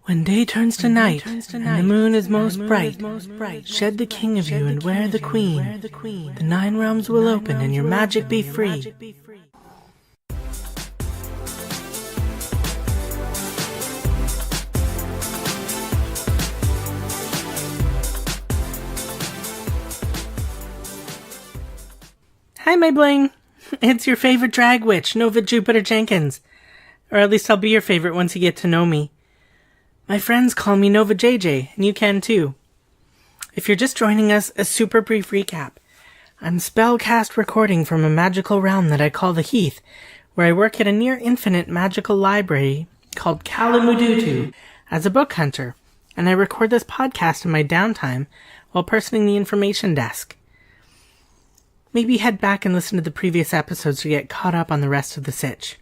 When day turns to night, and the moon is most bright, shed the king of you and wear the queen. The 9 realms will open and your magic be free. Hi, my bling! It's your favorite drag witch, Nova Jupiter Jenkins. Or at least I'll be your favorite once you get to know me. My friends call me Nova JJ, and you can too. If you're just joining us, a super brief recap. I'm spellcast recording from a magical realm that I call the Heath, where I work at a near-infinite magical library called Kalamudutu as a book hunter, and I record this podcast in my downtime while personing the information desk. Maybe head back and listen to the previous episodes to get caught up on the rest of the sitch.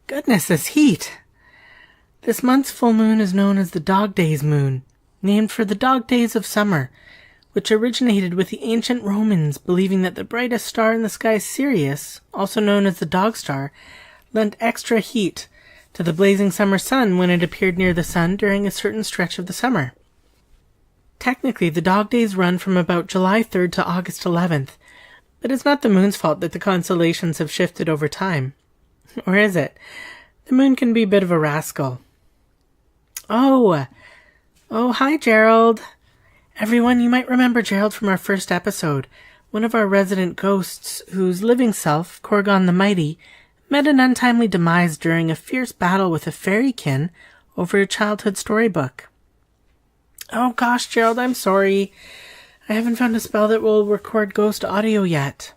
Goodness, this heat! This month's full moon is known as the Dog Days moon, named for the dog days of summer, which originated with the ancient Romans believing that the brightest star in the sky, Sirius, also known as the dog star, lent extra heat to the blazing summer sun when it appeared near the sun during a certain stretch of the summer. Technically, the dog days run from about July 3rd to August 11th, but it's not the moon's fault that the constellations have shifted over time. Or is it? The moon can be a bit of a rascal. Oh, hi, Gerald. Everyone, you might remember Gerald from our first episode, one of our resident ghosts whose living self, Corgon the Mighty, met an untimely demise during a fierce battle with a fairykin over a childhood storybook. Oh gosh, Gerald, I'm sorry. I haven't found a spell that will record ghost audio yet.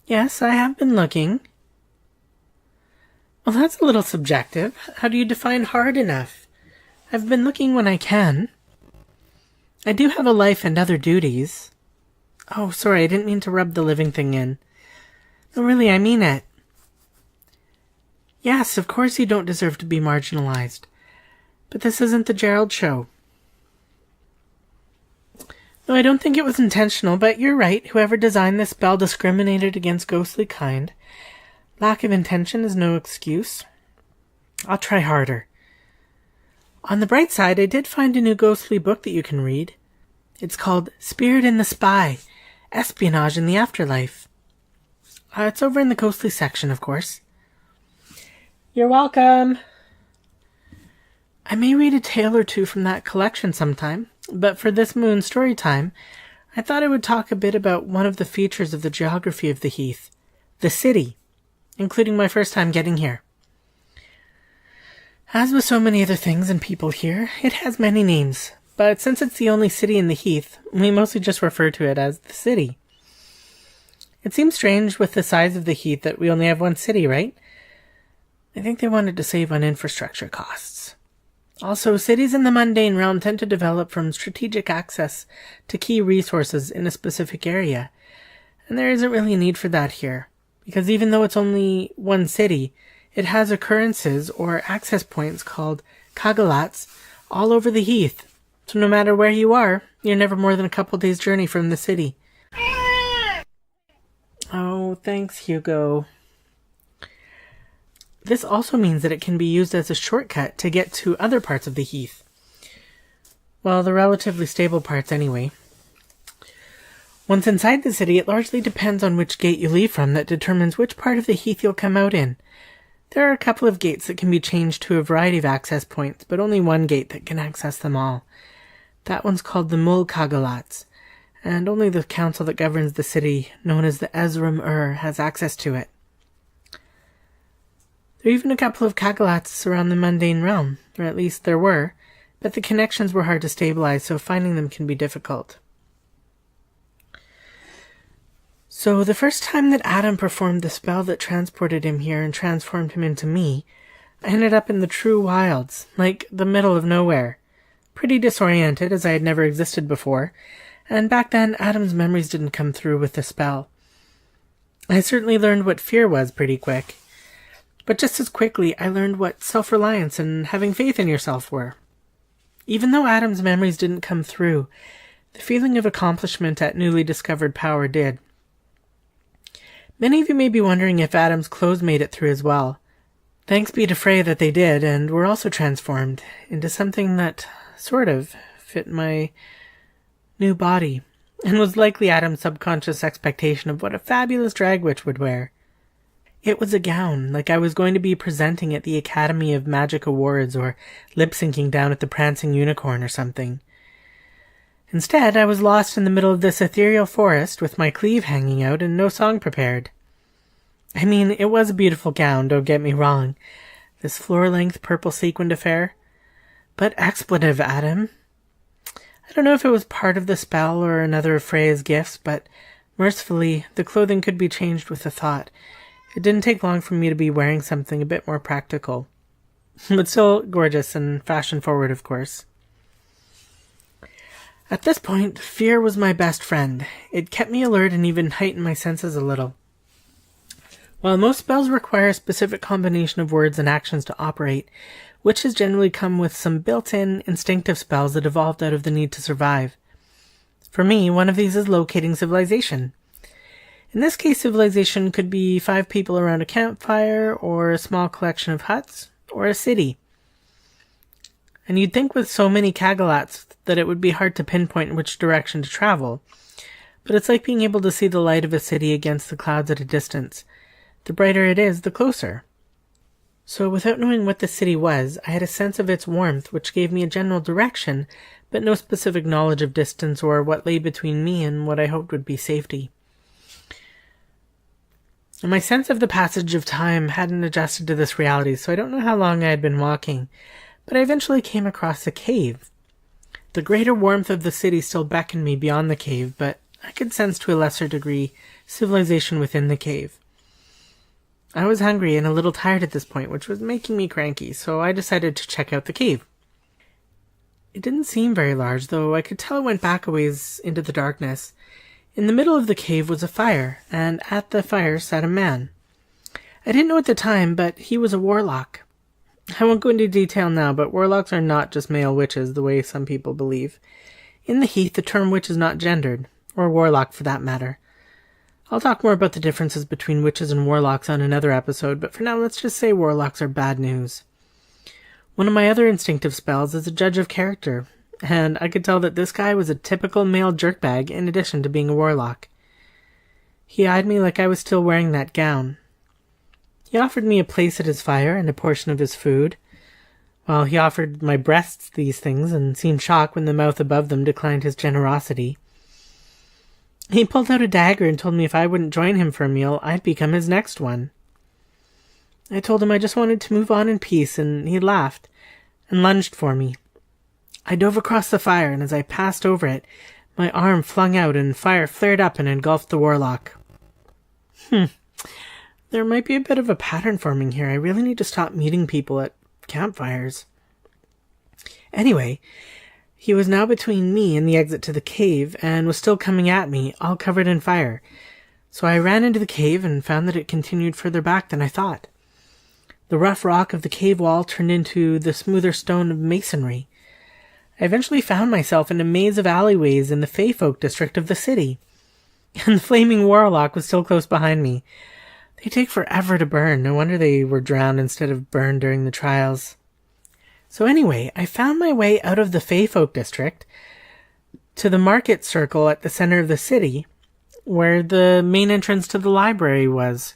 Yes, I have been looking. Well, that's a little subjective. How do you define hard enough? I've been looking when I can. I do have a life and other duties. Oh, sorry, I didn't mean to rub the living thing in. No, really, I mean it. Yes, of course you don't deserve to be marginalized. But this isn't the Gerald show. No, I don't think it was intentional, but you're right. Whoever designed this spell discriminated against ghostly kind. Lack of intention is no excuse. I'll try harder. On the bright side, I did find a new ghostly book that you can read. It's called Spirit in the Spy, Espionage in the Afterlife. It's over in the ghostly section, of course. You're welcome. I may read a tale or two from that collection sometime, but for this moon story time, I thought I would talk a bit about one of the features of the geography of the Heath, the city, including my first time getting here. As with so many other things and people here, it has many names, but since it's the only city in the Heath, we mostly just refer to it as the city. It seems strange with the size of the Heath that we only have one city, right? I think they wanted to save on infrastructure costs. Also, cities in the mundane realm tend to develop from strategic access to key resources in a specific area, and there isn't really a need for that here, because even though it's only one city, it has occurrences or access points called Kagalats all over the Heath, so no matter where you are, you're never more than a couple days' journey from the city. Oh, thanks, Hugo. This also means that it can be used as a shortcut to get to other parts of the Heath. Well, the relatively stable parts anyway. Once inside the city, it largely depends on which gate you leave from that determines which part of the Heath you'll come out in. There are a couple of gates that can be changed to a variety of access points, but only one gate that can access them all. That one's called the Mul Kagalats, and only the council that governs the city, known as the Ezram has access to it. There are even a couple of Kagalats around the mundane realm, or at least there were, but the connections were hard to stabilize, so finding them can be difficult. So the first time that Adam performed the spell that transported him here and transformed him into me, I ended up in the true wilds, like the middle of nowhere. Pretty disoriented, as I had never existed before, and back then Adam's memories didn't come through with the spell. I certainly learned what fear was pretty quick, but just as quickly I learned what self-reliance and having faith in yourself were. Even though Adam's memories didn't come through, the feeling of accomplishment at newly discovered power did. Many of you may be wondering if Adam's clothes made it through as well. Thanks be to Frey that they did, and were also transformed into something that sort of fit my new body, and was likely Adam's subconscious expectation of what a fabulous drag witch would wear. It was a gown, like I was going to be presenting at the Academy of Magic Awards or lip-syncing down at the Prancing Unicorn or something. Instead, I was lost in the middle of this ethereal forest with my cleave hanging out and no song prepared. I mean, it was a beautiful gown, don't get me wrong, this floor-length purple sequined affair. But expletive, Adam. I don't know if it was part of the spell or another of Freya's gifts, but mercifully, the clothing could be changed with a thought. It didn't take long for me to be wearing something a bit more practical. But still gorgeous and fashion-forward, of course. At this point, fear was my best friend. It kept me alert and even heightened my senses a little. While most spells require a specific combination of words and actions to operate, witches generally come with some built-in, instinctive spells that evolved out of the need to survive. For me, one of these is locating civilization. In this case, civilization could be 5 people around a campfire, or a small collection of huts, or a city. And you'd think with so many Kagalats that it would be hard to pinpoint which direction to travel, but it's like being able to see the light of a city against the clouds at a distance. The brighter it is, the closer. So without knowing what the city was, I had a sense of its warmth, which gave me a general direction, but no specific knowledge of distance or what lay between me and what I hoped would be safety. And my sense of the passage of time hadn't adjusted to this reality, so I don't know how long I had been walking, but I eventually came across a cave. The greater warmth of the city still beckoned me beyond the cave, but I could sense to a lesser degree civilization within the cave. I was hungry and a little tired at this point, which was making me cranky, so I decided to check out the cave. It didn't seem very large, though I could tell it went back a ways into the darkness. In the middle of the cave was a fire, and at the fire sat a man. I didn't know at the time, but he was a warlock. I won't go into detail now, but warlocks are not just male witches the way some people believe. In the Heath, the term witch is not gendered, or warlock for that matter. I'll talk more about the differences between witches and warlocks on another episode, but for now let's just say warlocks are bad news. One of my other instinctive spells is a judge of character, and I could tell that this guy was a typical male jerkbag in addition to being a warlock. He eyed me like I was still wearing that gown. He offered me a place at his fire and a portion of his food. Well, he offered my breasts these things and seemed shocked when the mouth above them declined his generosity. He pulled out a dagger and told me if I wouldn't join him for a meal, I'd become his next one. I told him I just wanted to move on in peace, and he laughed and lunged for me. I dove across the fire, and as I passed over it, my arm flung out and fire flared up and engulfed the warlock. There might be a bit of a pattern forming here. I really need to stop meeting people at campfires. Anyway, he was now between me and the exit to the cave, and was still coming at me, all covered in fire. So I ran into the cave and found that it continued further back than I thought. The rough rock of the cave wall turned into the smoother stone of masonry. I eventually found myself in a maze of alleyways in the Feyfolk district of the city, and the flaming warlock was still close behind me. They take forever to burn. No wonder they were drowned instead of burned during the trials. So anyway, I found my way out of the Feyfolk district to the market circle at the center of the city, where the main entrance to the library was.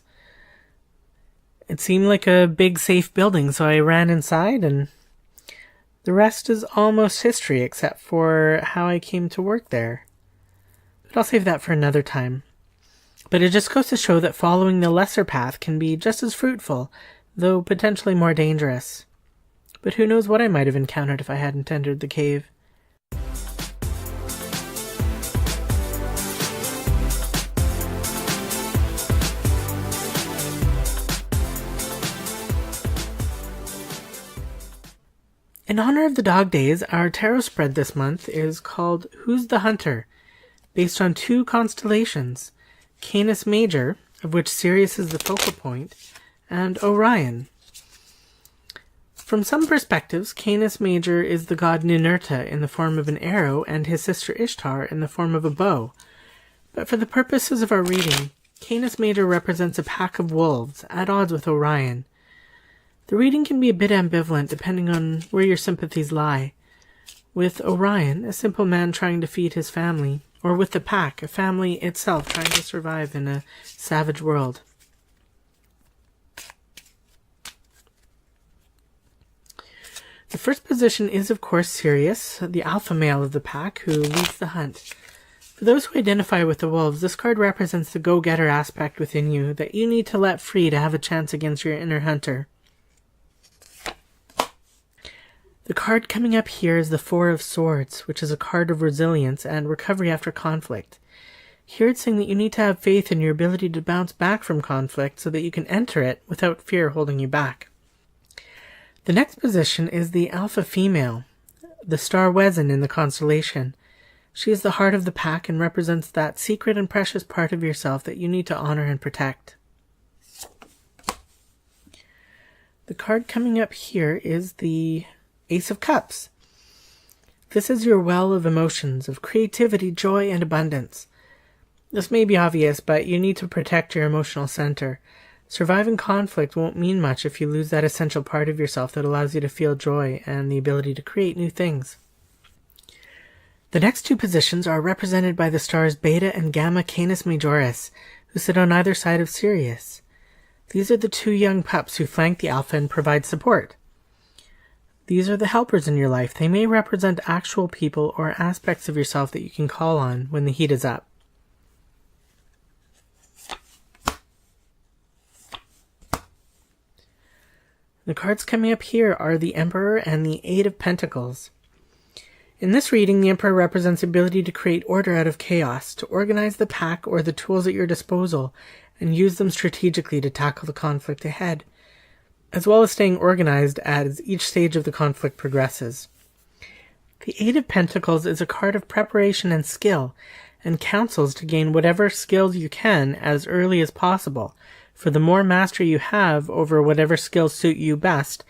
It seemed like a big, safe building, so I ran inside, and the rest is almost history, except for how I came to work there. But I'll save that for another time. But it just goes to show that following the lesser path can be just as fruitful, though potentially more dangerous. But who knows what I might have encountered if I hadn't entered the cave. In honor of the dog days, our tarot spread this month is called Who's the Hunter, based on 2 constellations, Canis Major, of which Sirius is the focal point, and Orion. From some perspectives, Canis Major is the god Ninurta in the form of an arrow and his sister Ishtar in the form of a bow. But for the purposes of our reading, Canis Major represents a pack of wolves at odds with Orion. The reading can be a bit ambivalent depending on where your sympathies lie. With Orion, a simple man trying to feed his family, or with the pack, a family itself trying to survive in a savage world. The first position is, of course, Sirius, the alpha male of the pack, who leads the hunt. For those who identify with the wolves, this card represents the go-getter aspect within you that you need to let free to have a chance against your inner hunter. The card coming up here is the Four of Swords, which is a card of resilience and recovery after conflict. Here it's saying that you need to have faith in your ability to bounce back from conflict so that you can enter it without fear holding you back. The next position is the alpha female, the star Wesen in the constellation. She is the heart of the pack and represents that secret and precious part of yourself that you need to honor and protect. The card coming up here is the Ace of Cups. This is your well of emotions, of creativity, joy, and abundance. This may be obvious, but you need to protect your emotional center. Surviving conflict won't mean much if you lose that essential part of yourself that allows you to feel joy and the ability to create new things. The next two positions are represented by the stars Beta and Gamma Canis Majoris, who sit on either side of Sirius. These are the two young pups who flank the alpha and provide support. These are the helpers in your life. They may represent actual people or aspects of yourself that you can call on when the heat is up. The cards coming up here are the Emperor and the Eight of Pentacles. In this reading, the Emperor represents the ability to create order out of chaos, to organize the pack or the tools at your disposal, and use them strategically to tackle the conflict ahead, as well as staying organized as each stage of the conflict progresses. The Eight of Pentacles is a card of preparation and skill, and counsels to gain whatever skills you can as early as possible, for the more mastery you have over whatever skills suit you best,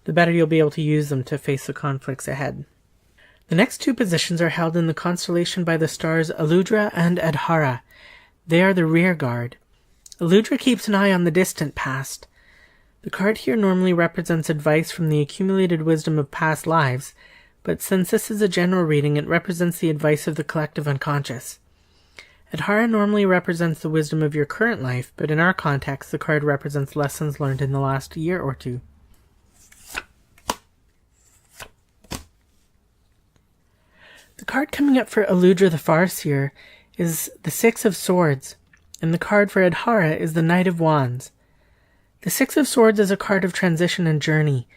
the better you'll be able to use them to face the conflicts ahead. The next two positions are held in the constellation by the stars Aludra and Adhara. They are the rear guard. Aludra keeps an eye on the distant past. The card here normally represents advice from the accumulated wisdom of past lives, but since this is a general reading, it represents the advice of the collective unconscious. Adhara normally represents the wisdom of your current life, but in our context, the card represents lessons learned in the last year or two. The card coming up for Aludra the Farseer is the Six of Swords, and the card for Adhara is the Knight of Wands. The Six of Swords is a card of transition and journey.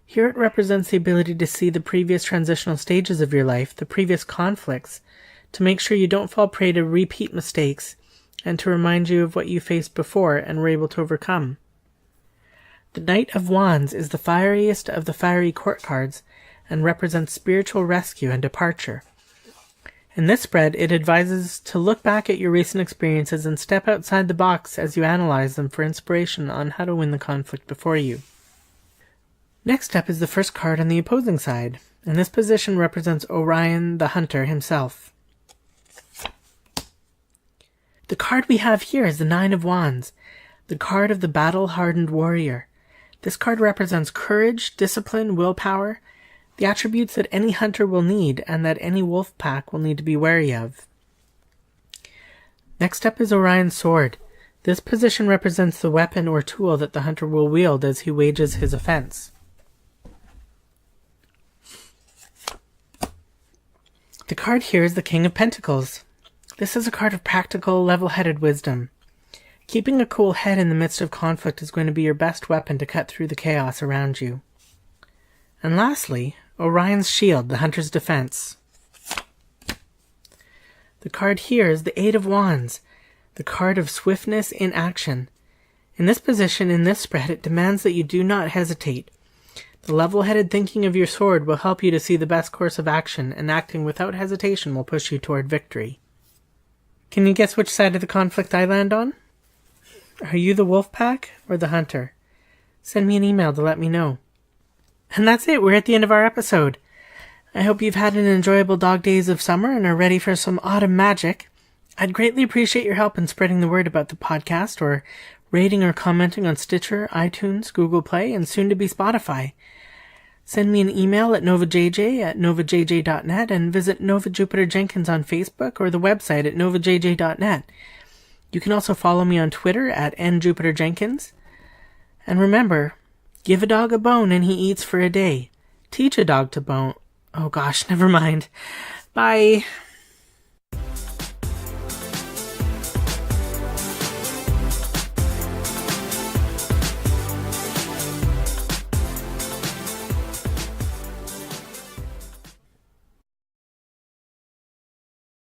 Here it represents the ability to see the previous transitional stages of your life, the previous conflicts, to make sure you don't fall prey to repeat mistakes, and to remind you of what you faced before and were able to overcome. The Knight of Wands is the fieriest of the fiery court cards, and represents spiritual rescue and departure. In this spread, it advises to look back at your recent experiences and step outside the box as you analyze them for inspiration on how to win the conflict before you. Next up is the first card on the opposing side, and this position represents Orion the Hunter himself. The card we have here is the Nine of Wands, the card of the battle-hardened warrior. This card represents courage, discipline, willpower, the attributes that any hunter will need and that any wolf pack will need to be wary of. Next up is Orion's sword. This position represents the weapon or tool that the hunter will wield as he wages his offense. The card here is the King of Pentacles. This is a card of practical, level-headed wisdom. Keeping a cool head in the midst of conflict is going to be your best weapon to cut through the chaos around you. And lastly, Orion's shield, the hunter's defense. The card here is the Eight of Wands, the card of swiftness in action. In this position, in this spread, it demands that you do not hesitate. The level-headed thinking of your sword will help you to see the best course of action, and acting without hesitation will push you toward victory. Can you guess which side of the conflict I land on? Are you the wolf pack or the hunter? Send me an email to let me know. And that's it. We're at the end of our episode. I hope you've had an enjoyable dog days of summer and are ready for some autumn magic. I'd greatly appreciate your help in spreading the word about the podcast or rating or commenting on Stitcher, iTunes, Google Play, and soon to be Spotify. Send me an email at novajj@novajj.net and visit Nova Jupiter Jenkins on Facebook or the website at novajj.net. You can also follow me on Twitter at njupiterjenkins. And remember, give a dog a bone and he eats for a day. Teach a dog to bone. Oh gosh, never mind. Bye.